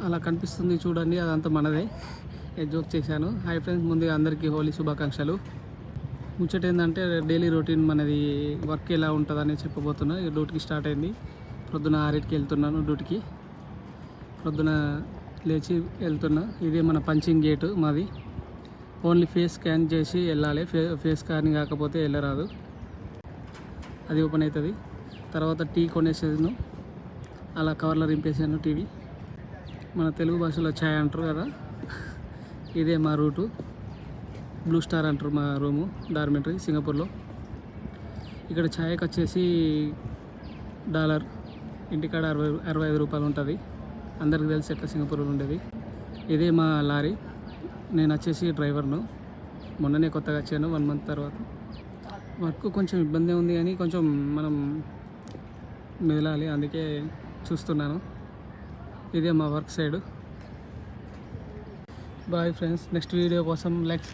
అలా కనిపిస్తుంది చూడండి, అదంతా మనదే. జోక్ చేశాను. హాయ్ ఫ్రెండ్స్, ముందుగా అందరికీ హోలీ శుభాకాంక్షలు. ముచ్చట ఏంటంటే డైలీ రొటీన్ మనది వర్క్ ఎలా ఉంటుందని చెప్పబోతున్నా. డ్యూటీకి స్టార్ట్ అయింది. ప్రొద్దున 6కి వెళ్తున్నాను డ్యూటీకి. ప్రొద్దున లేచి వెళ్తున్నా. ఇదే మన పంచింగ్ గేటు మాది. ఓన్లీ ఫేస్ స్కాన్ చేసి వెళ్ళాలి. ఫేస్ స్కానింగ్ కాకపోతే వెళ్ళరాదు. అది ఓపెన్ అవుతుంది. తర్వాత టీ కొనేసాను, అలా కవర్లో రింపేసాను టీవీ. మన తెలుగు భాషలో ఛాయ్ అంటారు కదా, ఇదే మా రూటు. బ్లూ స్టార్ అంటారు మా రూము, డార్మెంటరీ సింగపూర్లో. ఇక్కడ ఛాయ్కి వచ్చేసి $1, ఇంటికాడ 65 రూపాయలు ఉంటుంది. అందరికి తెలిసి ఎట్లా సింగపూర్లో ఉండేది. ఇదే మా లారీ. నేను వచ్చేసి డ్రైవర్ను. మొన్ననే కొత్తగా వచ్చాను, 1 మంత్ తర్వాత. వర్క్ కొంచెం ఇబ్బంది ఉంది కానీ కొంచెం మనం మెదలాలి, అందుకే చూస్తున్నాను. ఇదే మా work side. Bye friends, next video కోసం లైక్